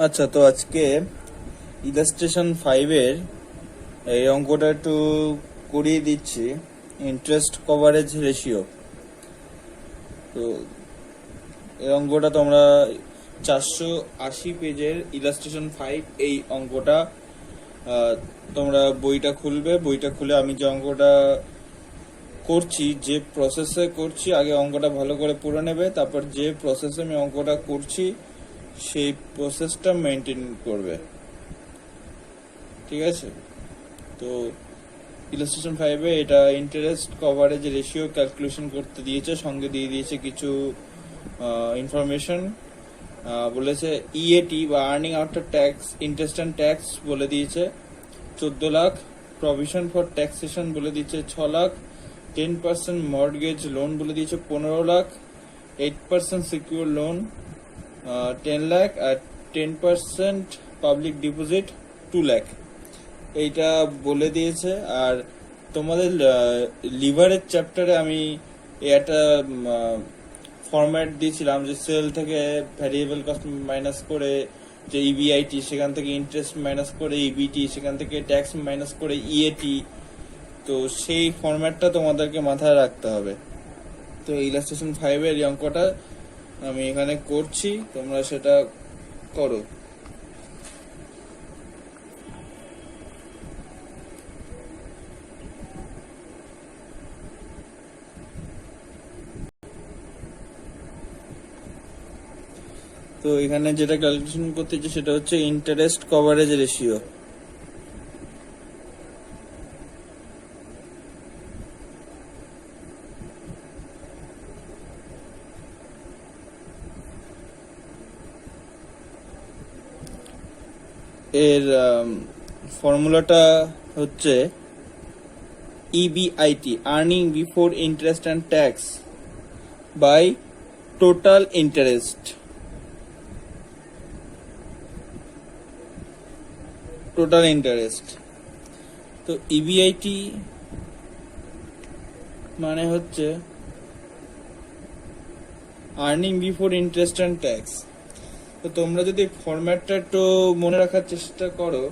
আচ্ছা, তো আজকে ইলাস্ট্রেশন 5-এর এই অঙ্কটা একটু করিয়ে দিচ্ছি। Interest coverage ratio. তো এই অঙ্কটা তোমরা 480 পেজের ইলাস্ট্রেশন 5 এই অঙ্কটা তোমরা বইটা খুলবে। বইটা খুলে আমি যে অঙ্কটা করছি, যে প্রসেসে করছি, আগে অঙ্কটা ভালো করে পড়ে নেবে, তারপর যে প্রসেসে আমি অঙ্কটা করছি সেই প্রসেসটা মেনটেন করবে। ঠিক আছে? তো ইলাস্ট্রেশন 5-এ এটা ইন্টারেস্ট কভারেজ রেশিও ক্যালকুলেশন করতে দিয়েছে, সঙ্গে দিয়ে দিয়েছে কিছু ইনফরমেশন। বলেছে ইএটি বা earning after tax interest and tax বলে দিয়েছে 14 লাখ, প্রভিশন ফর ট্যাক্সেশন বলে দিয়েছে 6 লাখ, 10% মর্টগেজ লোন বলে দিয়েছে 15 লাখ, 8% সিকিউর লোন 10 লাখ, আর 10% পাবলিক ডিপোজিট 2 লাখ এইটা বলে দিয়েছে। আর তোমাদের লিভারেজ চ্যাপ্টারে আমি একটা ফরম্যাট দিয়েছিলাম, যে সেল থেকে ভ্যারিয়েবল কস্ট মাইনাস করে যে ইবিআইটি, সেখান থেকে ইন্টারেস্ট মাইনাস করে ইবিটি, সেখান থেকে ট্যাক্স মাইনাস করে ইএটি। তো সেই ফরম্যাটটা তোমাদেরকে মাথায় রাখতে হবে। তো ইলাস্ট্রেশন 5-এর এই অঙ্কটা আমি এখানে করছি, তোমরা সেটা করো। তো এখানে যেটা ক্যালকুলেশন করতে হচ্ছে সেটা হচ্ছে ইন্টারেস্ট কভারেজ রেশিও। এর ফর্মুলাটা হচ্ছে EBIT, earning before interest and tax by total interest. Total interest. তো ইবিআইটি মানে হচ্ছে earning before interest and tax. তো তোমরা যদি ফরম্যাটটা একটু মনে রাখার চেষ্টা করো,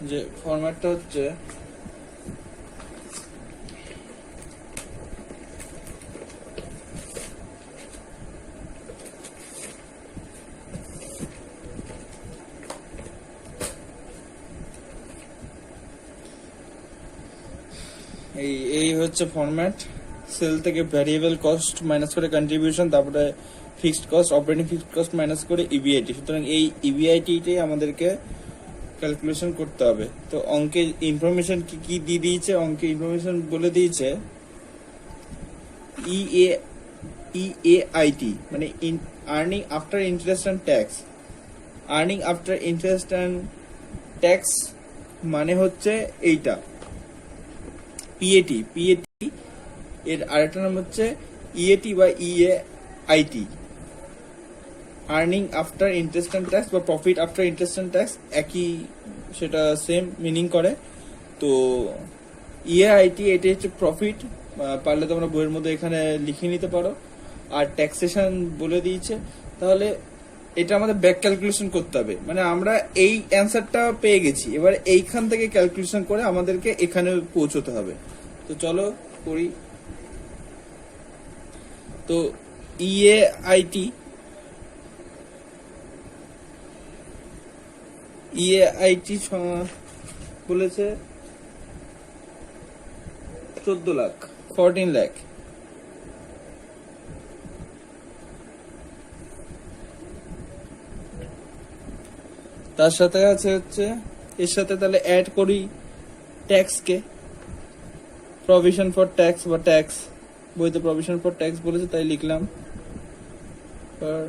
যে ফরম্যাটটা হচ্ছে এই হচ্ছে ফরম্যাট। সেল থেকে ভ্যারিয়েবল কস্ট মাইনাস করে কন্ট্রিবিউশন, তারপরে fixed cost, operating fixed cost minus করে ইবিআইটি। সুতরাং এই ইবিআইটিটাই আমাদেরকে ক্যালকুলেশন করতে হবে। তো অঙ্কে ইনফরমেশন কি কি দিয়ে দিয়েছে, অঙ্কে ইনফরমেশন বলে দিয়েছে ইএআইটি মানে earning after interest and tax. Earning after interest and tax মানে হচ্ছে এইটা পিএটি। এর আরেকটা নাম হচ্ছে ইএটি বা EAIT, earning after interest and tax বা profit after interest and tax, একই, সেটা সেম মিনিং করে। তো ইএআইটি এটা হচ্ছে প্রফিট, পারলে তোমরা বইয়ের মধ্যে এখানে লিখে নিতে পারো। আর ট্যাক্সেশন বলে দিয়েছে। তাহলে এটা আমাদের ব্যাক ক্যালকুলেশন করতে হবে, মানে আমরা এই অ্যান্সারটা পেয়ে গেছি, এবার এইখান থেকে ক্যালকুলেশন করে আমাদেরকে এখানে পৌঁছতে হবে। তো চলো করি। তো ইএআইটি বলেছে 14 লাখ, 14 লাখ। তার সাথে আছে হচ্ছে, এর সাথে তাহলে অ্যাড করি ট্যাক্সকে, প্রভিশন ফর ট্যাক্স বা ট্যাক্স। বইতে প্রভিশন ফর ট্যাক্স বলেছে তাই লিখলাম, for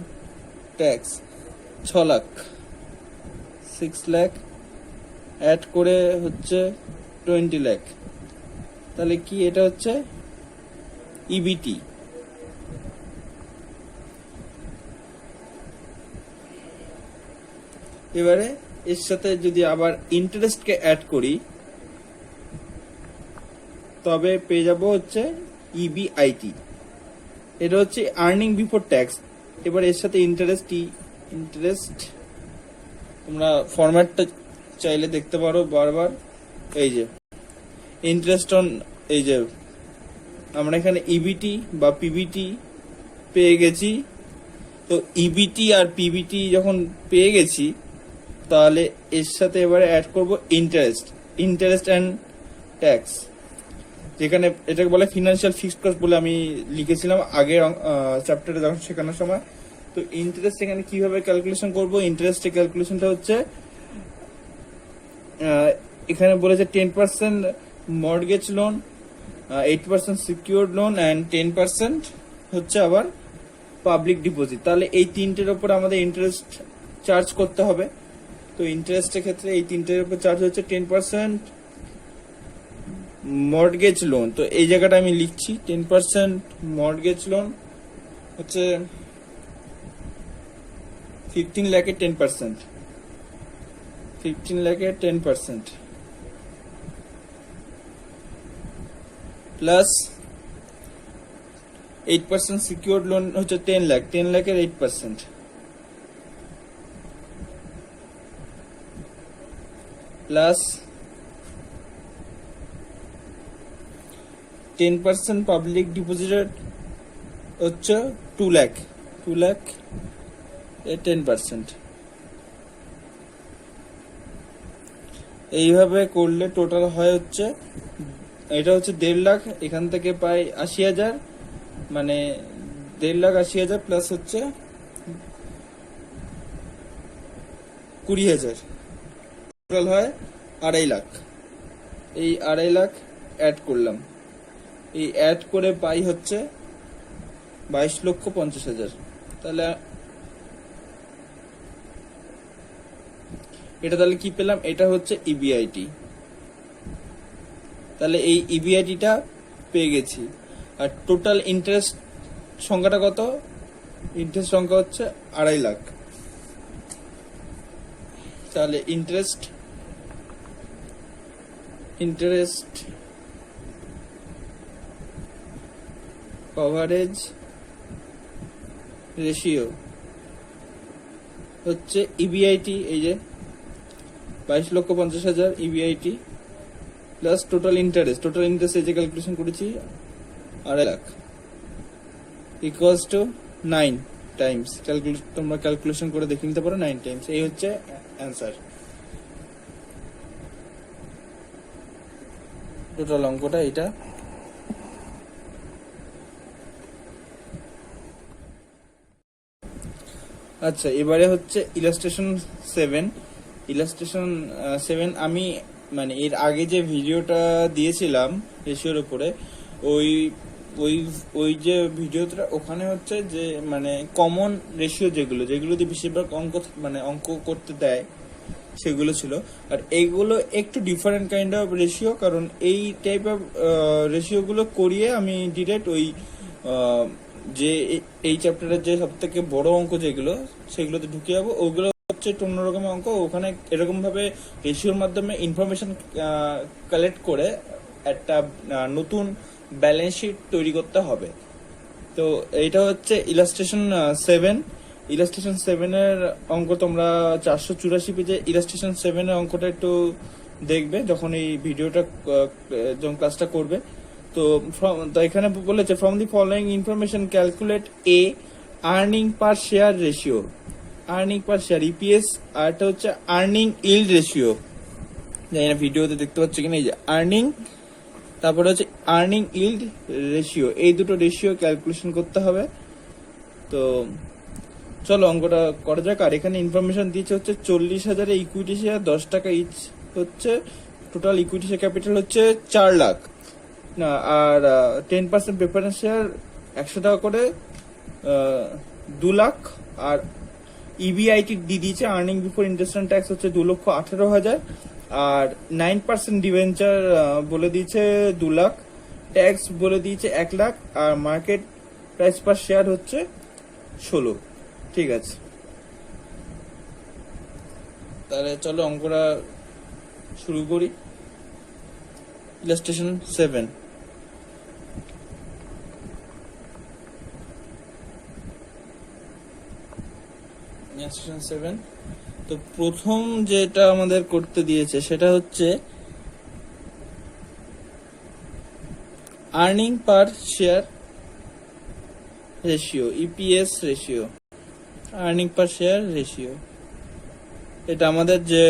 tax 6 lakh, 6 lakh, add করে হচ্ছে 20 লাখ। তাহলে কি এটা হচ্ছে ইবিটি। এবারে এর সাথে যদি আবার ইন্টারেস্টকে অ্যাড করি তবে পেয়ে যাব হচ্ছে ইবিআইটি। এটা হচ্ছে আর্নিং বিফোর ট্যাক্স। এবার এর সাথে ইন্টারেস্ট তোমরা ফরম্যাটটা চাইলে দেখতে পারো বারবার। এই যে ইন্টারেস্ট অন, এই যে আমরা এখানে ইবিটি বা পিবিটি পেয়ে গেছি। তো ইবিটি আর পিবিটি যখন পেয়ে গেছি, তাহলে এর সাথে এবারে অ্যাড করব ইন্টারেস্ট অ্যান্ড ট্যাক্স, যেখানে এটাকে বলে ফিনান্সিয়াল ফিক্সড কস্ট বলে আমি লিখেছিলাম আগের চ্যাপ্টারে যখন শেখানোর সময়। তো ইন্টারেস্ট এখানে কিভাবে ক্যালকুলেশন করব? ইন্টারেস্টের ক্যালকুলেশনটা হচ্ছে এখানে বলেছে 10% mortgage loan, 8% secured loan and 10% হচ্ছে আবার পাবলিক ডিপোজিট। তাহলে এই তিনটের উপর আমাদের ইন্টারেস্ট চার্জ করতে হবে। তো ইন্টারেস্টের ক্ষেত্রে এই তিনটের উপর চার্জ হচ্ছে 10% মর্টগেজ লোন। তো এই জায়গাটা আমি লিখছি, 10% মর্টগেজ লোন হচ্ছে 15 লাখের 10%, 15 লাখের 10% প্লাস 8% সিকিউরড লোন হচ্ছে 10 লাখ, 10 লাখের 8% প্লাস 10% পাবলিক ডিপোজিটেড হচ্ছে 2 লাখ, 2 লাখ 10%। এইভাবে করলে টোটাল হয় হচ্ছে, এটা হচ্ছে 1.5 লাখ, এখান থেকে পাই 80,000, মানে 1.5 লাখ 80,000 প্লাস হচ্ছে 20,000, টোটাল হয় 2.5 লাখ। এই 2.5 লাখ অ্যাড করলাম, এই অ্যাড করে পাই হচ্ছে 22,50,000। তাহলে এটা তাহলে কি পেলাম? এটা হচ্ছে ইবিআইটি। তাহলে এই ইবিআইটিটা পেয়ে গেছি। আর টোটাল ইন্টারেস্ট সংখ্যাটা কত? ইন্টারেস্ট সংখ্যা হচ্ছে 2.5 লাখ। তাহলে ইন্টারেস্ট কভারেজ রেশিও হচ্ছে ইবিআইটি, এই যে 22,50,000 ইবিআইটি প্লাস টোটাল ইন্টারেস্ট এই যে ক্যালকুলেশন করেছি 2.5 লাখ ইকুয়ালস টু 9 টাইমস। তোমরা ক্যালকুলেশন করে দেখে নিতে পারো, 9 টাইমস। এই হচ্ছে অ্যান্সার, টোটাল অঙ্কটা এটা। আচ্ছা, এবারে হচ্ছে ইলাস্ট্রেশন 7। আমি মানে এর আগে যে ভিডিওটা দিয়েছিলাম রেশিওর উপরে, ওই ওই ওই যে ভিডিওটা, ওখানে হচ্ছে যে মানে কমন রেশিও যেগুলো দিয়ে বেশিরভাগ অঙ্ক করতে দেয় সেগুলো ছিল। আর এইগুলো একটু ডিফারেন্ট কাইন্ড অফ রেশিও, কারণ এই টাইপ অফ রেশিওগুলো করিয়ে আমি ডিরেক্ট ওই যে এই চ্যাপ্টারের যে সব থেকে বড় অঙ্ক যেগুলো, সেগুলোতে ঢুকে যাবো। ওগুলো হচ্ছে অন্য রকমের অঙ্ক, ওখানে এরকম ভাবে রেশিওর মাধ্যমে ইনফরমেশন কালেক্ট করে একটা নতুন ব্যালেন্স শিট তৈরি করতে হবে। তো এইটা হচ্ছে ইলাস্ট্রেশন 7 এর অঙ্ক। তোমরা 484 পেজে ইলাস্ট্রেশন 7 এর অঙ্কটা একটু দেখবে যখন এই ভিডিওটা যখন ক্লাসটা করবে। তো এখানে বলেছে, from the following information calculate a earning per share ratio, earning per share EPS, আর এটা হচ্ছে আর্নিং ইল্ড রেশিও। জানি না ভিডিওতে দেখতে পাচ্ছ কিনা, এই যে আর্নিং, তারপরে হচ্ছে আর্নিং ইল্ড রেশিও, এই দুটো রেশিও ক্যালকুলেশন করতে হবে। তো চলো অঙ্কটা করা যাক। আর এখানে ইনফরমেশন দিয়েছে হচ্ছে 40,000 ইকুইটি শেয়ার 10 টাকা ইচ হচ্ছে টোটাল ইকুইটি শেয়ার ক্যাপিটাল হচ্ছে 4 লাখ না। আর 10% প্রেফারেন্স শেয়ার 100 টাকা করে 2 লাখ। আর ইবিআইটি দিয়ে দিয়েছে earning before interest and tax হচ্ছে 2,18,000। আর 9% ডিভেঞ্চার বলে দিয়েছে 2 লাখ, ট্যাক্স বলে দিয়েছে 1 লাখ, আর মার্কেট প্রাইস পার শেয়ার হচ্ছে 16। ঠিক আছে, তাহলে চলো অঙ্কটা শুরু করি। ইলাস্ট্রেশন 7। ইলাস্ট্রেশন 7 তো প্রথম যেটা আমাদের করতে দিয়েছে সেটা হচ্ছে earning per share ratio, EPS ratio, earning per share ratio. এটা আমাদের যে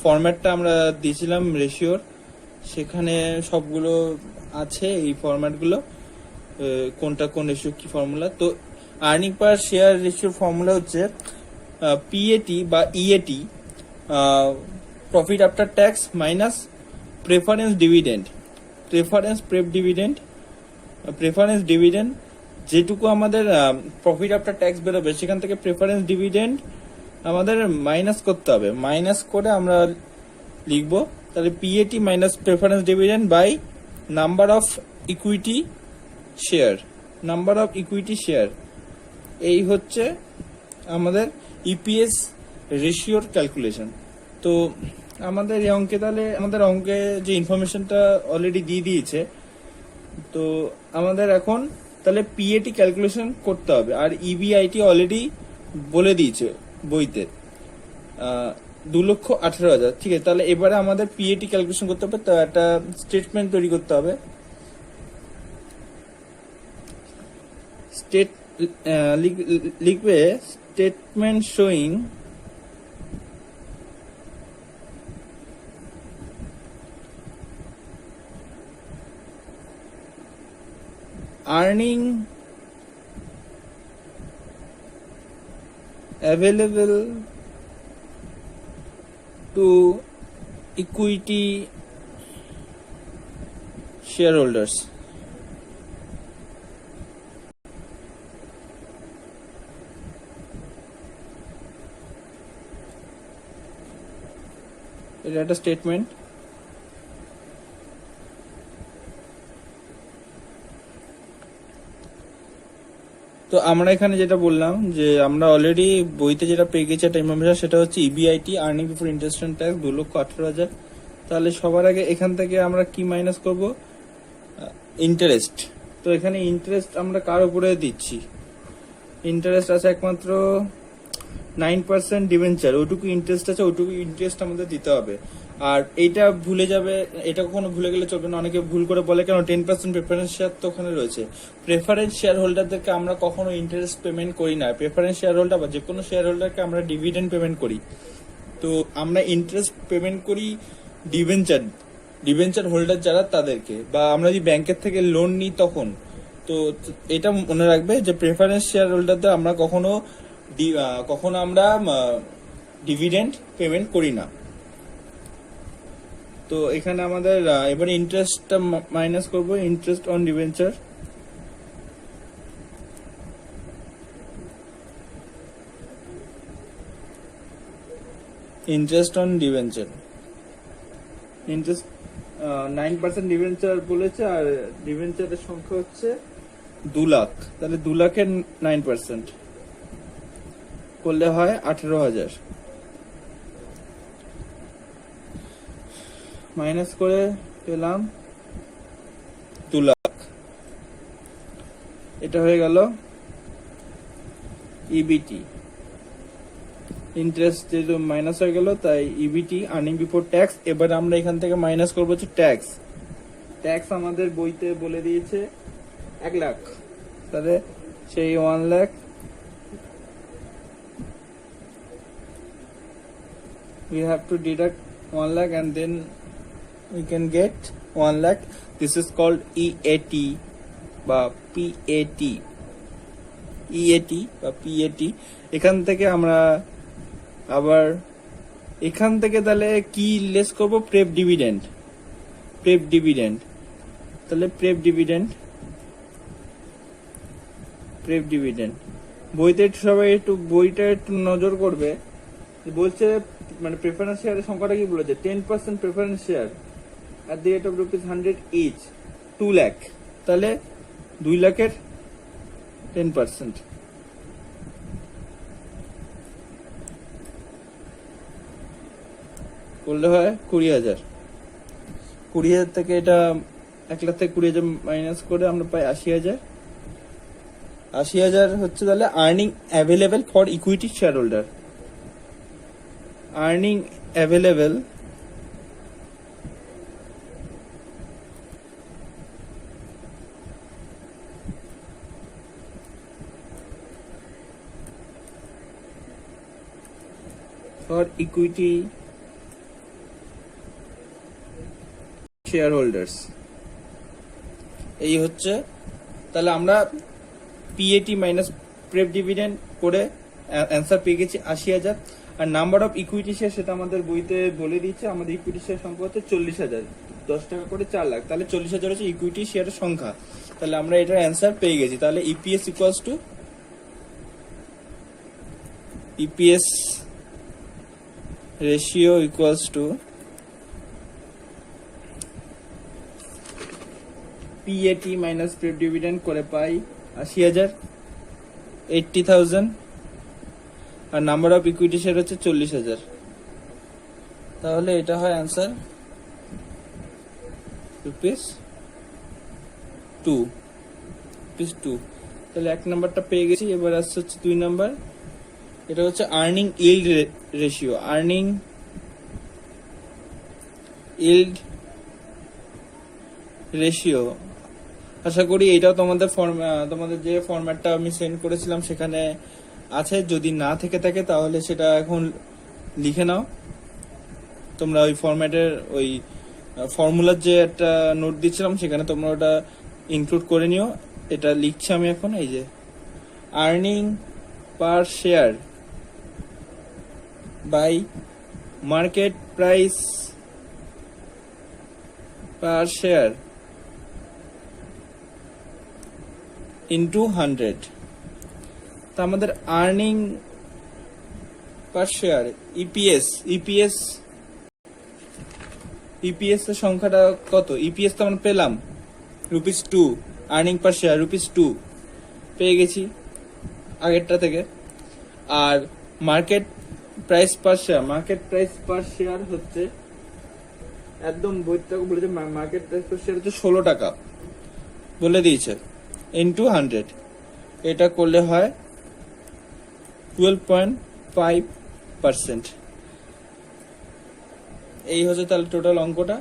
ফরম্যাটটা আমরা দিয়েছিলাম রেশিওর, সেখানে সবগুলো আছে এই ফরম্যাটগুলো, কোনটা কোন রেশিও কি ফর্মুলা। তো আর্নিং পার শেয়ার রেশিওর ফর্মুলা হচ্ছে পিএটি বা EAT, profit after tax minus preference dividend. Preference dividend যেটুকু আমাদের প্রফিট আফটার ট্যাক্স বেরোবে সেখান থেকে প্রেফারেন্স ডিভিডেন্ড আমাদের মাইনাস করতে হবে। মাইনাস করে আমরা লিখবো তাহলে PAT minus preference dividend by number of equity share. এই হচ্ছে আমাদের ইপিএস রেশিওর ক্যালকুলেশন। তো আমাদের এই অঙ্কে তাহলে আমাদের অঙ্কে যে ইনফরমেশনটা অলরেডি দিয়ে দিয়েছে, তো আমাদের এখন তাহলে পিএটি ক্যালকুলেশন করতে হবে। আর ইবিআইটি অলরেডি বলে দিয়েছে বইতে 2,18,000। ঠিক আছে, তাহলে এবারে আমাদের পিএটি ক্যালকুলেশন করতে হবে। তো একটা স্টেটমেন্ট তৈরি করতে হবে। লিখবে statement showing earning available to equity shareholders। এটা একটা স্টেটমেন্ট। তো আমরা এখানে যেটা বললাম যে আমরা অলরেডি বইতে যেটা পেয়ে গেছি একটা ইনফরমেশন, সেটা হচ্ছে EBIT earning before interest and tax 2,18,000। তাহলে সবার আগে এখান থেকে আমরা কি মাইনাস করব? ইন্টারেস্ট। তো এখানে ইন্টারেস্ট আমরা কার উপরে দিচ্ছি? ইন্টারেস্ট আছে একমাত্র 9% ডিবেঞ্চার, ওইটুকু ইন্টারেস্ট আছে, ওইটুকু ইন্টারেস্ট আমাদের দিতে হবে। আর এইটা ভুলে যাবে, এটা কখনো ভুলে গেলে চলবে না। অনেকে ভুল করে বলে কেন 10% প্রেফারেন্স শেয়ার তো ওখানে রয়েছে। প্রেফারেন্স শেয়ার হোল্ডারদেরকে আমরা কখনো ইন্টারেস্ট পেমেন্ট করি না। প্রেফারেন্স শেয়ার হোল্ডার বা যে কোনো শেয়ার হোল্ডারকে আমরা ডিভিডেন্ড পেমেন্ট করি। তো আমরা ইন্টারেস্ট পেমেন্ট করি ডিবেঞ্চার হোল্ডার যারা তাদেরকে, বা আমরা যদি ব্যাংকের থেকে লোন নিই তখন। তো এটা মনে রাখবে যে প্রেফারেন্স শেয়ার হোল্ডারদের আমরা কখনো আমরা ডিভিডেন্ড পেমেন্ট করি না। তো এখানে আমাদের এবারে ইন্টারেস্টটা মাইনাস করব, interest on debenture. Interest 9% debenture বলেছে, আর ডিবেঞ্চারের সংখ্যা হচ্ছে 2 লাখ। তাহলে 2 লাখের 9% করলে হয় 18,000। মাইনাস করে পেলাম 2 লাখ। এটা হয়ে গেল ইবিটি। ইন্টারেস্ট যেহেতু মাইনাস হয়ে গেল তাই ইবিটি আর্নিং বিফোর ট্যাক্স। এবার আমরা এখান থেকে মাইনাস করবো হচ্ছে ট্যাক্স। ট্যাক্স আমাদের বইতে বলে দিয়েছে 1 লাখ। তাহলে সেই 1 lakh we have to deduct 1 lakh and then we can get 1 lakh. This is called EAT বা PAT। EAT বা PAT। এখান থেকে আমরা আবার এখান থেকে তাহলে কি লেস করব? প্রেফ ডিভিডেন্ড। তাহলে প্রেফ ডিভিডেন্ড বইতে সবাই একটু বইটা একটু নজর করবে। বলছে মানে প্রেফারেন্স শেয়ারের সংখ্যাটা কি বলেছে? 10% preference share at the rate of ₹100 each, 2 lakh। তাহলে 2 লাখের 10% করলে হয় 20,000। 20,000 থেকে এটা 1 লাখ থেকে 20,000 মাইনাস করে আমরা পাই 80,000। 80,000 হচ্ছে তাহলে earning available for equity share holder. Earning available for equity share holders. এই হচ্ছে, তাহলে আমরা পিএটি মাইনাস প্রেপ ডিভিডেন্ড করে অ্যান্সার পেয়ে গেছি 80,000। আর নাম্বার অফ ইকুইটি শেয়ার সেটা আমাদের বইতে বলে দিচ্ছে, আমাদের ইকুইটি শেয়ার সংখ্যা হচ্ছে 40,000, 10 টাকা করে 4 লাখ, তাহলে 40,000 হচ্ছে ইকুইটি শেয়ারের সংখ্যা। তাহলে আমরা এটার অ্যান্সার পেয়ে গেছি। তাহলে EPS equals to EPS ratio equals to PAT minus prep dividend করে পাই 80,000, 80,000। আর নাম্বার অফ ইকুইটি শেয়ার হচ্ছে 40,000। তাহলে এটা হয় অ্যান্সার রুপিস 2। তাহলে 1 নাম্বারটা পেয়ে গেছি। এবার আসছে হচ্ছে 2 নাম্বার, এটা হচ্ছে earning yield ratio. Earning yield ratio, আশা করি এটাও তোমাদের যে ফরম্যাটটা আমি সেন্ড করেছিলাম সেখানে আছে। যদি না থেকে থাকে তাহলে সেটা এখন লিখে নাও তোমরা। ওই ফরম্যাটের ওই ফর্মুলার যে একটা নোট দিচ্ছিলাম সেখানে তোমরা ওটা ইনক্লুড করে নিও। এটা লিখছি আমি এখন। এই যে earning per share by market price per share into 100। তা আমাদের আর্নিং পার শেয়ার ইপিএস এর সংখ্যাটা কত? ইপিএস তো আমরা পেলাম ₹2, আর্নিং পার শেয়ার ₹2 পেয়ে গেছি আগেরটা থেকে। আর মার্কেট প্রাইস পার শেয়ার হচ্ছে একদম বইটা বলেছে, মার্কেট প্রাইস পার শেয়ার হচ্ছে 16 টাকা বলে দিয়েছে, ইন্টু 100। এটা করলে হয় 12.5%। এই হচ্ছে তাহলে টোটাল অঙ্কটা।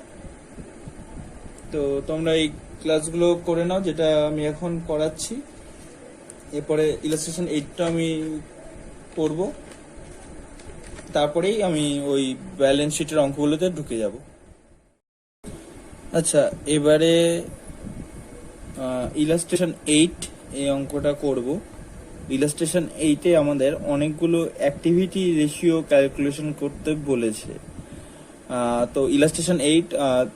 তো তোমরা এই ক্লাসগুলো করে নাও যেটা আমি এখন করাচ্ছি। এরপরে ইলাস্ট্রেশন 8টা আমি করব, তারপরেই আমি ওই ব্যালেন্স শিটের অঙ্কগুলোতে ঢুকে যাব। আচ্ছা, এবারে ইলাস্ট্রেশন 8 এই অঙ্কটা করব। ইলাস্ট্রেশন 8-এ আমাদের অনেকগুলো অ্যাক্টিভিটি রেশিও ক্যালকুলেশন করতে বলেছে। তো ইলাস্ট্রেশন 8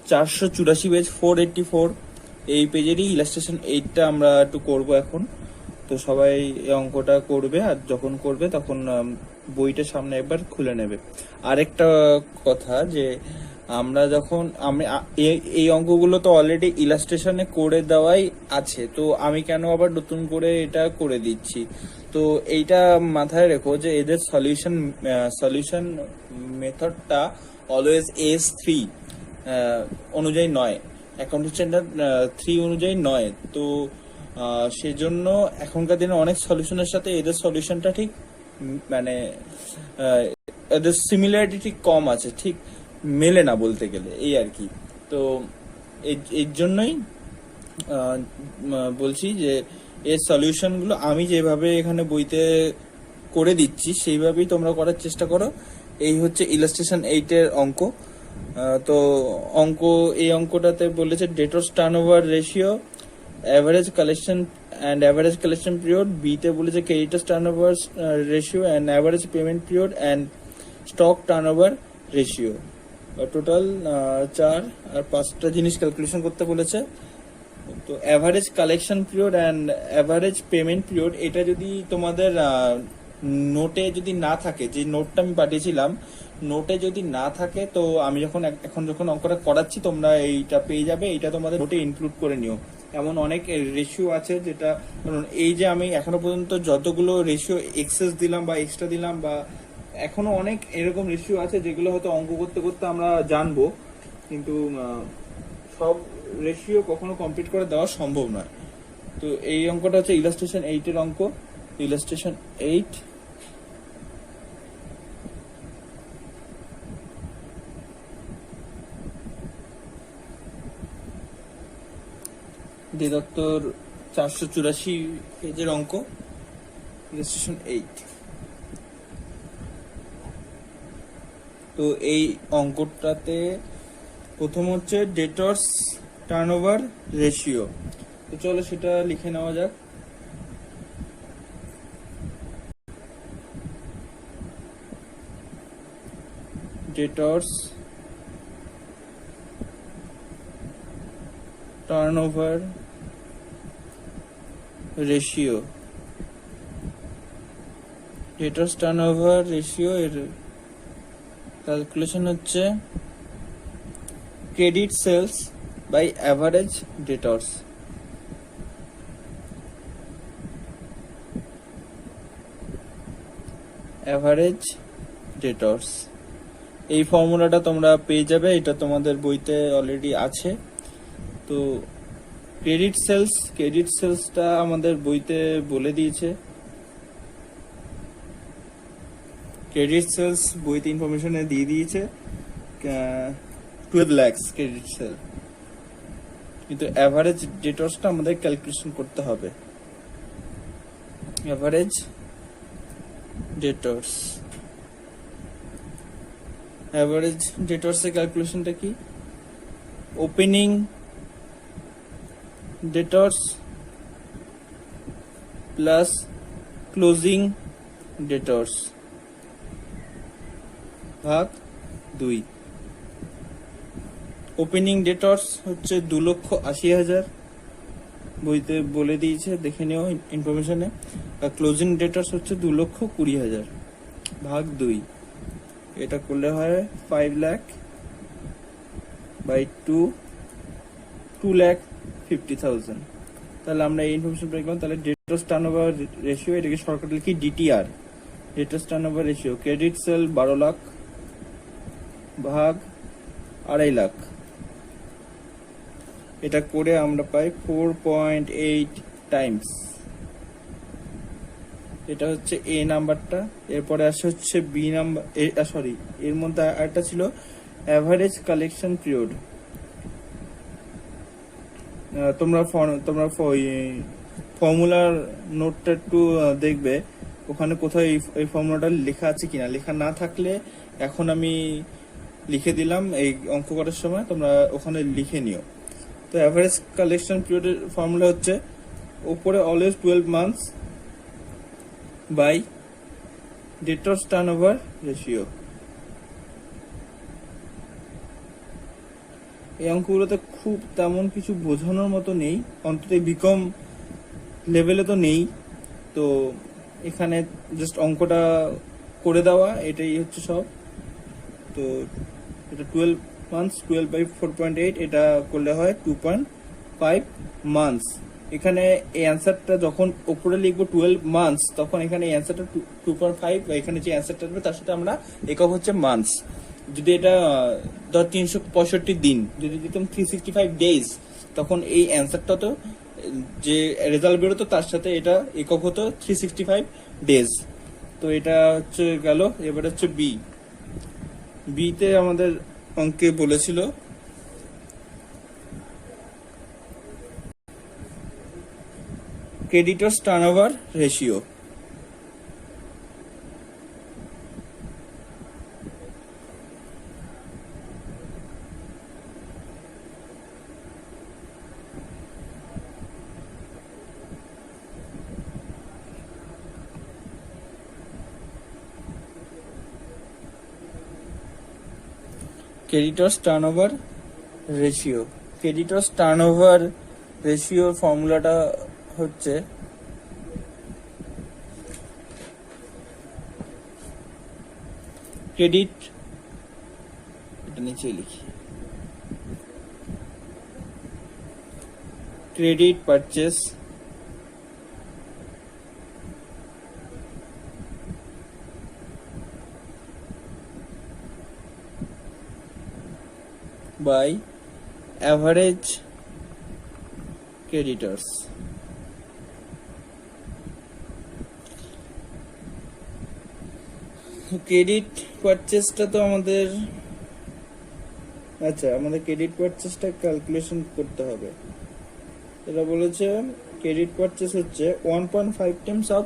484 পেজ 484 এই পেজেরই ইলাস্ট্রেশন 8টা আমরা একটু করব এখন। তো সবাই এই অঙ্কটা করবে, আর যখন করবে তখন বইটা সামনে একবার খুলে নেবে। আরেকটা কথা যে আমরা যখন এই অঙ্কগুলো তো অলরেডি ইলাস্ট্রেশনে করে দেওয়াই আছে, তো আমি কেন আবার নতুন করে এটা করে দিচ্ছি? তো এইটা মাথায় রেখো যে এদের সলিউশন মেথডটা অলওয়েজ AS3 অনুযায়ী নয়, অ্যাকাউন্টিং স্ট্যান্ডার্ড 3 অনুযায়ী নয়। তো সেজন্য এখনকার দিনে অনেক সলিউশনের সাথে এদের সলিউশনটা ঠিক মানে এদের সিমিলারিটি ঠিক কম আছে, ঠিক মেলে না বলতে গেলে, এই আর কি। তো এর জন্যই বলছি যে এর সলিউশনগুলো আমি যেভাবে এখানে বইতে করে দিচ্ছি সেইভাবেই তোমরা করার চেষ্টা করো। এই হচ্ছে ইলাস্ট্রেশন 8-এর অঙ্ক। তো এই অঙ্কটাতে বলেছে debtors turnover ratio, average collection period. বিতে বলেছে creditors turnover ratio and average payment period and stock turnover ratio. Total 4 আর 5টা জিনিস ক্যালকুলেশন করতে বলেছে। তো average collection period and average payment period, এটা যদি তোমাদের নোটে যদি না থাকে, যে নোটটা আমি পাঠিয়েছিলাম নোটে যদি না থাকে, তো আমি এখন যখন অঙ্কটা করাচ্ছি তোমরা এইটা পেয়ে যাবে, এইটা তোমাদের নোটে ইনক্লুড করে নিও। এমন অনেক রেশিও আছে যেটা, এই যে আমি এখনো পর্যন্ত যতগুলো রেশিও এক্সেস দিলাম বা এক্সট্রা দিলাম, বা এখনো অনেক এরকম রেশিও আছে যেগুলো হয়তো অঙ্ক করতে করতে আমরা জানবো, কিন্তু সব রেশিও কখনো কমপ্লিট করে দেওয়া সম্ভব নয়। তো এই অঙ্কটা হচ্ছে ইলাস্ট্রেশন 8-এর অঙ্ক। ইলাস্ট্রেশন 8 ডিদপ্তর 484 পেজের অঙ্ক, ইলাস্ট্রেশন 8। তো এই অঙ্কটাতে প্রথম হচ্ছে ডেটর্স টার্নওভার রেশিও। তো চলো সেটা লিখে নেওয়া যাক। Debtors turnover ratio, debtors turnover ratio এর ক্যালকুলেশন হচ্ছে credit sales by average debtors. Average debtors, এই ফর্মুলাটা তোমরা পেয়ে যাবে, এটা তোমাদের বইতে অলরেডি আছে। তো ক্রেডিট সেলসটা আমাদের বইতে বলে দিয়েছে। ক্রেডিট সেলস বইতে ইনফরমেশনে দিয়ে দিয়েছে 12 lakhs ক্রেডিট সেল, কিন্তু অ্যাভারেজ ডেটর্সটা আমাদের ক্যালকুলেশন করতে হবে। অ্যাভারেজ ডেটর্স, অ্যাভারেজ ডেটর্সের ক্যালকুলেশনটা কি? Opening debtors plus closing debtors ভাগ 2। ওপেনিং ডেটর্স হচ্ছে 2,80,000, বইতে বলে দিয়েছে, দেখে নিও ইনফরমেশনে। আর ক্লোজিং ডেটর্স হচ্ছে 2,20,000 ভাগ 2। এটা করলে হয় 5 লাখ বাই 2,50,000। তাহলে আমরা এই ইনফরমেশন পেয়ে গেলাম। তাহলে ডেটর্স টার্নওভার রেশিও, এটাকে শর্টকাট লিখি DTR, debtors turnover ratio. Credit sell 12 lakh ভাগ 2.5 লাখ, এটা করে আমরা পাই 4.8 টাইমস। এটা হচ্ছে এ নাম্বারটা। এরপরে আসে হচ্ছে বি নাম্বার, সরি এর মধ্যে আরেকটা ছিল অ্যাভারেজ কালেকশন পিরিয়ড। তোমরা ফর্মুলার নোটটা একটু দেখবে, ওখানে কোথাও এই ফর্মুলাটা লেখা আছে কিনা। লেখা না থাকলে এখন আমি লিখে দিলাম, এই অঙ্ক করার সময় তোমরা ওখানে লিখে নিও। তো অ্যাভারেজ কালেকশন পিরিয়ডের ফর্মুলা হচ্ছে উপরে always 12 months by debtors turnover ratio. এই অঙ্কগুলোতে খুব তেমন কিছু বোঝানোর মতো নেই, অন্তত বিকম লেভেলে তো নেই। তো এখানে জাস্ট অঙ্কটা করে দেওয়া, এটাই হচ্ছে সব। তো এটা 12 মান্থস, 12 বাই 4.8, এটা করলে হয় 2.5 মান্থস। এখানে এই অ্যান্সারটা যখন উপরে লিখবো 12 মান্থস, তখন এখানে এই অ্যান্সারটা 2.5, বা এখানে যে অ্যান্সারটা আসবে তার সাথে আমরা একক হচ্ছে মান্থস। যদি এটা 365 দিন, যদি দিতাম 365 ডেজ, তখন এই অ্যান্সারটা তো যে রেজাল্ট বেরোতো তার সাথে এটা একক হতো 365 ডেজ। তো এটা হচ্ছে গেল। এবার হচ্ছে বিতে আমাদের অঙ্কে বলেছিল creditors turnover ratio. Creditors turnover ratio, creditors turnover রেশিওর ফর্মুলাটা হচ্ছে ক্রেডিট, এটা নিচে লিখি, credit purchase by average creditors। ক্রেডিট পারচেসটা তো আমাদের, আচ্ছা আমাদের ক্রেডিট পারচেসটা ক্যালকুলেশন করতে হবে। এটা বলেছে ক্রেডিট পারচেস হচ্ছে 1.5 টাইমস অফ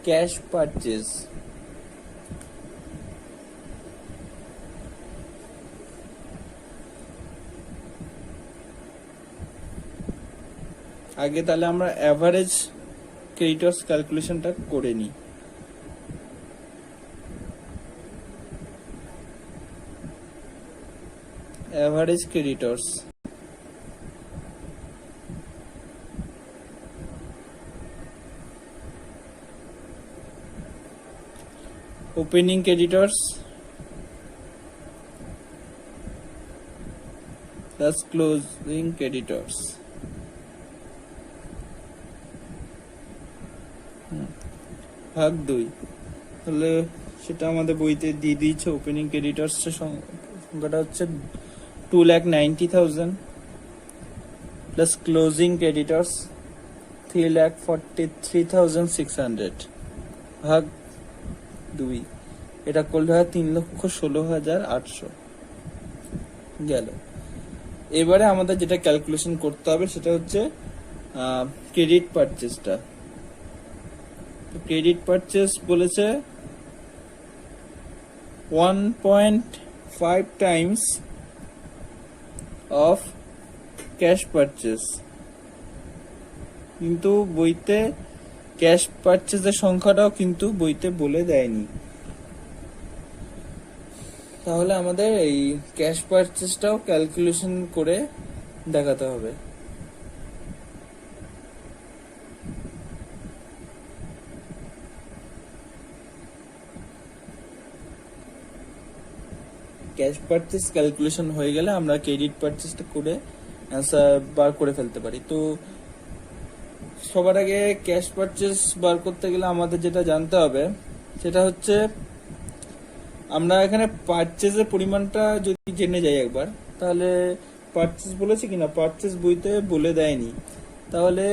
ক্যাশ পারচেস। আগে তাহলে আমরা অ্যাভারেজ ক্রেডিটর্স ক্যালকুলেশনটা করে নিই। Average creditors, opening creditors plus closing creditors, ভাগ 2, তাহলে সেটা আমাদের বইতে দিয়ে দিয়েছে। ওপেনিং ক্রেডিটর্স এর সংখ্যাটা হচ্ছে 2,90,000 প্লাস ক্লোজিং ক্রেডিটর্স 3,43,600 ভাগ 2, এটা করলে হয় 3,16,800 গেল। এবারে আমাদের যেটা ক্যালকুলেশন করতে হবে সেটা হচ্ছে ক্রেডিট পারচেসটা। ক্রেডিট পারচেস বলেছে 1.5 টাইমস অফ ক্যাশ পারচেস, কিন্তু বইতে ক্যাশ পারচেসের সংখ্যাটাও কিন্তু বইতে বলে দেয়নি। তাহলে আমাদের এই ক্যাশ পারচেসটাও ক্যালকুলেশন করে দেখাতে হবে। ক্যাশ পারচেস ক্যালকুলেশন হয়ে গেলে আমরা ক্রেডিট পারচেসটা করে অ্যান্সার বার করে ফেলতে পারি। তো সবার আগে ক্যাশ পারচেস বার করতে গেলে আমাদের যেটা জানতে হবে সেটা হচ্ছে, আমরা এখানে পারচেসের পরিমাণটা যদি জেনে যাই একবার, তাহলে পারচেস বলেছে কিনা, পারচেস বইতে বলে দেয়নি। তাহলে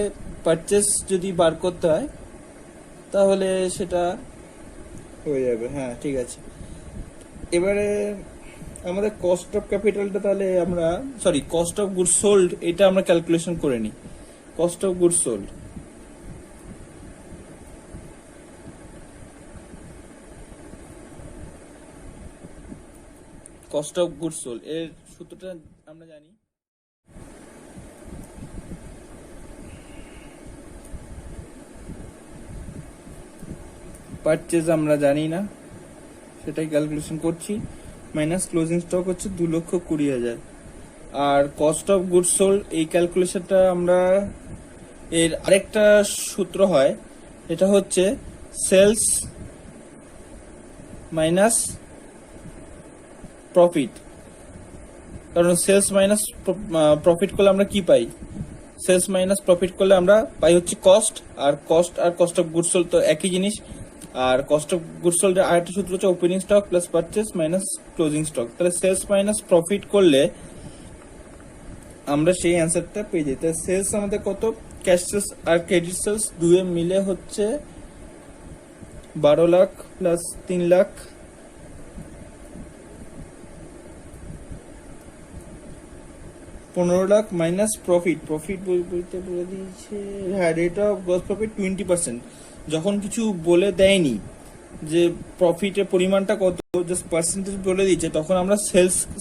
পারচেস যদি বার করতে হয় তাহলে সেটা হয়ে যাবে। হ্যাঁ, ঠিক আছে। এবারে আমাদের কস্ট অফ ক্যাপিটালটা তাহলে আমরা, sorry, cost of goods sold, এটা আমরা ক্যালকুলেশন করে নিই। Cost of goods sold, cost of goods sold এর সূত্রটা আমরা জানি। পারচেজ আমরা জানি না, সেটাই ক্যালকুলেশন করছি। মাইনাস ক্লোজিং স্টক হচ্ছে 2,20,000। আর কস্ট অফ গুডস সোল্ড, এই ক্যালকুলেশনটা আমরা, এর আরেকটা সূত্র হয়, এটা হচ্ছে সেলস মাইনাস প্রফিট। কারণ সেলস মাইনাস প্রফিট করলে আমরা কি পাই? সেলস মাইনাস প্রফিট করলে আমরা পাই হচ্ছে কস্ট, আর কস্ট অফ গুডস সোল্ড তো একই জিনিস। আর কস্ট অফ গুডস সোল্ড এর আরেকটা সূত্র হচ্ছে opening stock plus purchase minus closing stock. তাহলে সেলস মাইনাস প্রফিট করলে আমরা সেই অ্যান্সারটা পেয়ে যাই। তাহলে সেলস আমাদের কত? ক্যাশ সেলস আর ক্রেডিট সেলস দুয়ে মিলে হচ্ছে 12 লাখ প্লাস 3 লাখ, পনেরো লাখ মাইনাস প্রফিট বইতে বলে দিয়েছে, হ্যাঁ, রেট অফ গ্রস প্রফিট 20%। যখন কিছু বলে দেয়নি যে প্রফিটের পরিমাণটা কত, জাস্ট পার্সেন্টেজ বলে দিয়েছে, তখন আমরা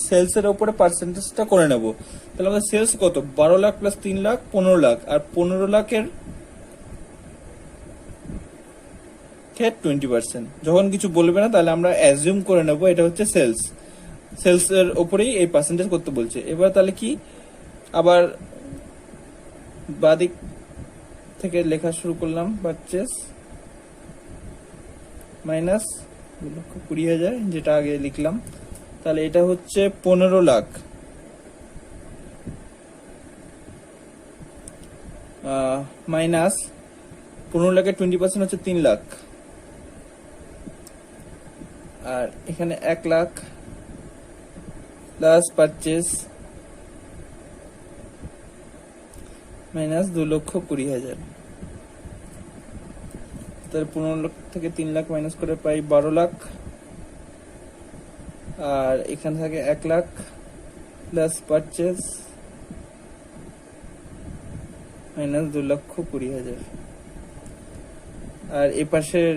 সেলসের উপরে পার্সেন্টেজটা করে নেব। তাহলে আমাদের সেলস কত? 12 লাখ প্লাস 3 লাখ 15 লাখ, আর 15 লাখের 20%। যখন কিছু বলবে না তাহলে আমরা অ্যাজিউম করে নেব এটা হচ্ছে সেলস এর উপরেই এই পার্সেন্টেজ করতে বলছে। এবার তাহলে কি, আবার বাদিক থেকে লেখা শুরু করলাম, পারচেস মাইনাস 2,20,000 যেটা আগে লিখলাম। তাহলে এটা হচ্ছে 15 লাখ মাইনাস 15 লাখের 20% হচ্ছে 3 লাখ, আর এখানে 1 লাখ প্লাস পারচেস মাইনাস 2,20,000। তাহলে 15 লাখ থেকে 3 লাখ মাইনাস করে পাই 12 লাখ, আর এখানে থাকে 1 লাখ প্লাস পারচেস মাইনাস 2,20,000। আর এ পাশের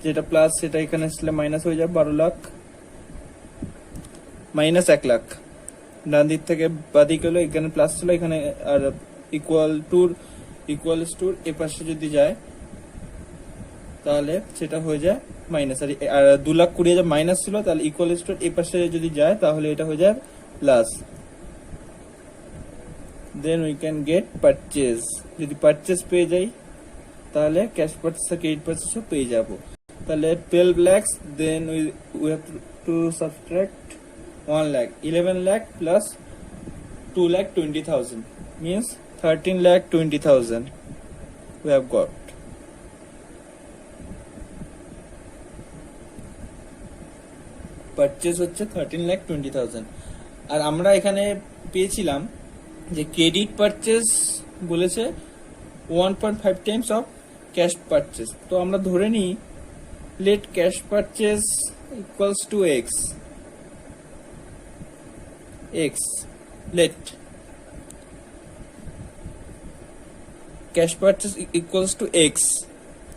যেটা প্লাস সেটা এখানে আসলে মাইনাস হয়ে যাবে 12 লাখ, মাইনাস 1 লাখ। ডান দিক থেকে বাদিক হলো, এখানে প্লাস ছিল এখানে, আর ইকুয়াল টু এ পাশে যদি যায় তাহলে সেটা হয়ে যায় মাইনাস। আর 2,20,000 মাইনাস ছিল, তাহলে ইকুয়াল টু এ পাশে যদি যায় তাহলে এটা হয়ে যায় plus. Then we can get purchase. যদি পারচেজ পেয়ে যাই তাহলে ক্যাশ পারচেজ আর ক্রেডিট পারচেজও পেয়ে যাব। তাহলে 12 lakhs, then we have to subtract 1 lakh, 11 lakh plus 2,20,000 means 13,20,000 we have got. Purchase হচ্ছে 13,20,000। আর আমরা এখানে পেয়েছিলাম যে ক্রেডিট পারচেজ বলেছে 1.5 টাইমস অফ ক্যাশ পারচেজ। তো আমরা ধরে নিই let cash purchase equals to x, let cash purchase equals to x,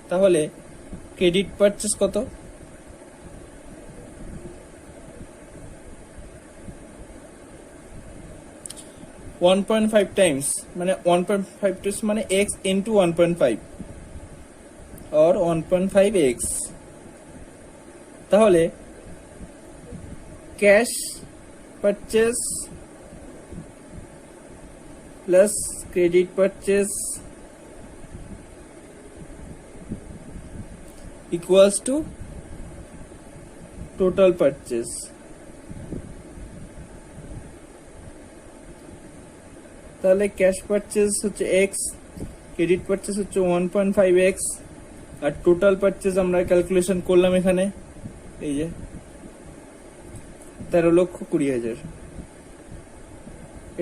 তাহলে ক্রেডিট পারচেজ কত? 1.5 টাইমস, মানে 1.5 টাইমস মানে x into 1.5 or 1.5x। তাহলে cash purchase plus credit purchase equals two total purchase. তাহলে ক্যাশ পারচেজ হচ্ছে x, credit purchase হচ্ছে 1.5x, আর total purchase আমরা calculation করলাম এখানে, এই যে 13,20,000।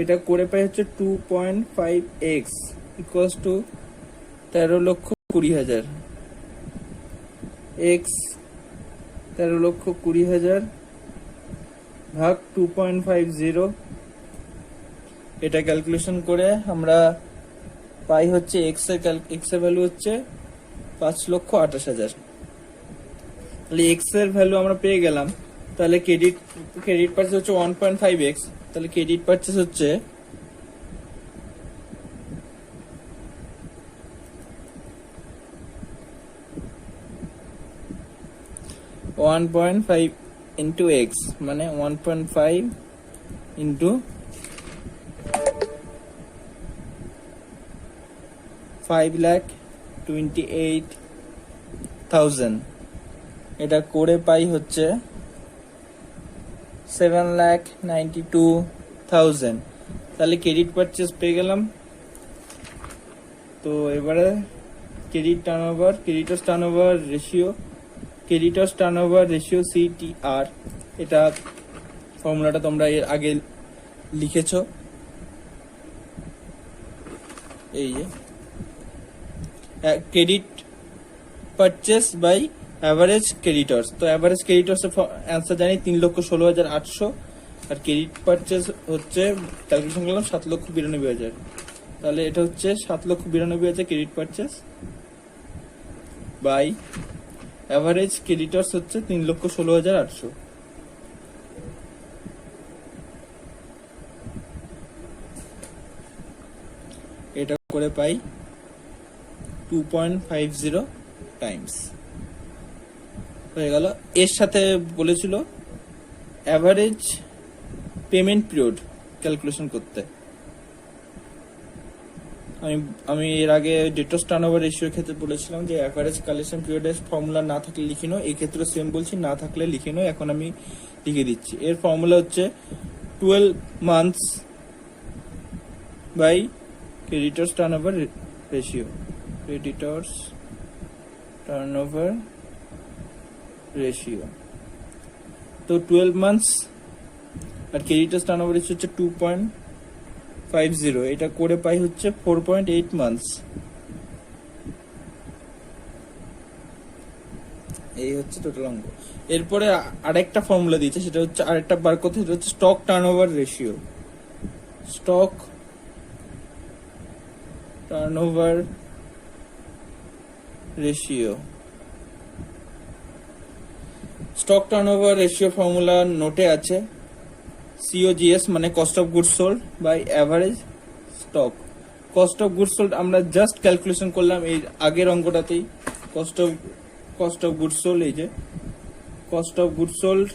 এটা করে পাই হচ্ছে 2.5x ইকুয়ালস টু 13,20,000। x 13,20,000 ভাগ 2.50, এটা ক্যালকুলেশন করে আমরা পাই হচ্ছে x এর ভ্যালু হচ্ছে 5,28,000। তাহলে x এর ভ্যালু আমরা পেয়ে গেলাম। তাহলে ক্রেডিট পারচেজ হচ্ছে 1.5x, তাহলে ক্রেডিট পারচেজ হচ্ছে 1.5 into x, মানে 1.5 into 5,28,000, এটা করে পাই হচ্ছে 7,92,000। তাহলে ক্রেডিট পারচেজ পেয়ে গেলাম। তো এবারে ক্রেডিটর্স টার্নওভার রেশিও CTR, এটা ফর্মুলাটা তোমরা এর আগে লিখেছো, এই যে credit purchase by average creditors. তো অ্যাভারেজ ক্রেডিটর্স এর অ্যান্সার জানি 3,16,800, আর ক্রেডিট পারচেস হচ্ছে ক্যালকুলেশন করলাম 7,92,000। তাহলে এটা হচ্ছে 7,92,000 credit purchase by average creditors হচ্ছে 3,16,800। এটা করে পাই 2.50 টাইমস হয়ে গেল। এর সাথে বলেছিল অ্যাভারেজ পেমেন্ট পিরিয়ড ক্যালকুলেশন করতে। আমি এর আগে ডেটর্স টার্নওভার রেশিওর ক্ষেত্রে বলেছিলাম যে অ্যাভারেজ কালেকশন পিরিয়ডের ফর্মুলা না থাকলে লিখে নাও, এই ক্ষেত্রে সেম বলছি, না থাকলে লিখে নাও। এখন আমি লিখে দিচ্ছি। এর ফর্মুলা হচ্ছে 12 months by creditors turnover ratio, তো 12 months আর ক্রেডিটর্স টার্নওভার রেশিও হচ্ছে 2.50, এটা করে পাই হচ্ছে 4.8 months। এই হচ্ছে টোটাল অঙ্ক। এরপরে আরেকটা ফর্মুলা দিয়েছে, সেটা হচ্ছে আরেকটা বার করতে, সেটা হচ্ছে stock turnover ratio. Stock turnover ratio. Stock turnover ratio formula নোটে আছে, COGS মানে cost of goods sold by average stock. Cost of goods sold আমরা জাস্ট ক্যালকুলেশন করলাম এই আগের অঙ্কটাতেই। কস্ট অফ গুডস সোল্ড, এই যে কস্ট অফ গুডস সোল্ড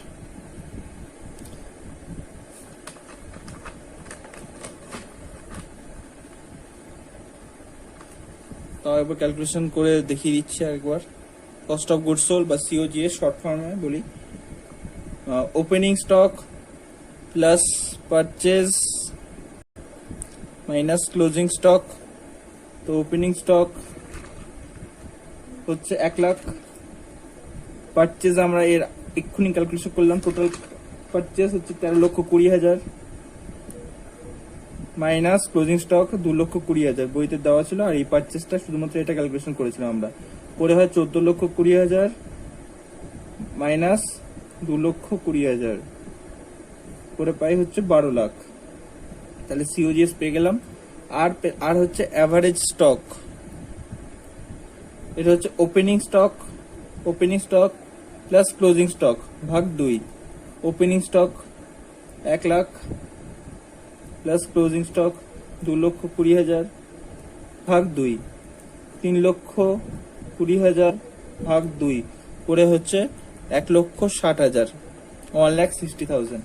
তাও একবার ক্যালকুলেশন করে দেখিয়ে দিচ্ছি আরেকবার। কস্ট অফ গুডস সোল্ড বা COGS শর্ট ফর্মে বলি, opening stock plus purchase minus closing stock. তো ওপেনিং স্টক হচ্ছে 1 লাখ, পারচেজ আমরা এর এক্ষুনি ক্যালকুলেশন করলাম, টোটাল পারচেজ হচ্ছে 13,20,000 মাইনাস ক্লোজিং স্টক 2,20,000 বইতে দেওয়া ছিল, আর এই পারচেজটা শুধুমাত্র এটা ক্যালকুলেশন করেছিলাম আমরা, করে হয় 14,20,000 মাইনাস 2,20,000 করে পাই হচ্ছে 12 লাখ। তাহলে COGS পেয়ে গেলাম। আর হচ্ছে অ্যাভারেজ স্টক, এটা হচ্ছে opening stock plus closing stock ভাগ 2। Opening stock 1 lakh plus closing stock 2,20,000 ভাগ 2, 3,20,000 ভাগ 2 করে হচ্ছে 1,60,000, 1,60,000।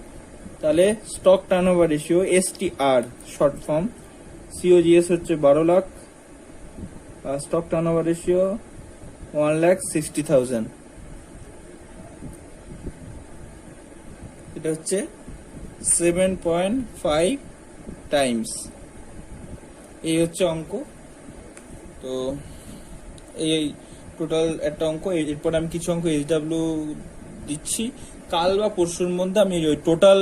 তাহলে stock turnover ratio STR short form, COGS হচ্ছে 12 লাখ, আর স্টক টার্নওভার রেশিও 1,60,000। এটা হচ্ছে 7.5 টাইমস। এই হচ্ছে অঙ্ক। তো এই টোটাল একটা অঙ্ক। এরপর আমি কিছু অঙ্ক SW দিচ্ছি, কাল বা পরশুর মধ্যে আমি ওই টোটাল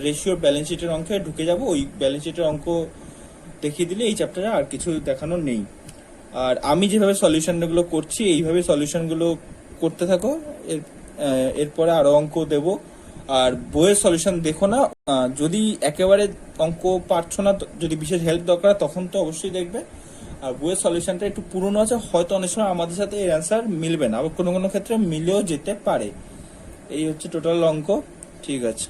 রেশিও ব্যালেন্স শিটের অঙ্কে ঢুকে যাব। ওই ব্যালেন্স শিটের অঙ্ক দেখিয়ে দিলে এই চ্যাপ্টারে আর কিছু দেখানোর নেই। আর আমি যেভাবে সলিউশনগুলো করছি এইভাবে সলিউশনগুলো করতে থাকো। এরপরে আরো অঙ্ক দেব। আর বইয়ের সলিউশন দেখো না, যদি একেবারে অঙ্ক পারছো না, যদি বিশেষ হেল্প দরকার তখন তো অবশ্যই দেখবে। আর বইয়ের সলিউশনটা একটু পুরনো আছে, হয়তো অনেক সময় আমাদের সাথে এর অ্যান্সার মিলবে না, আবার কোনো কোনো ক্ষেত্রে মিলেও যেতে পারে। এই হচ্ছে টোটাল অঙ্ক। ঠিক আছে।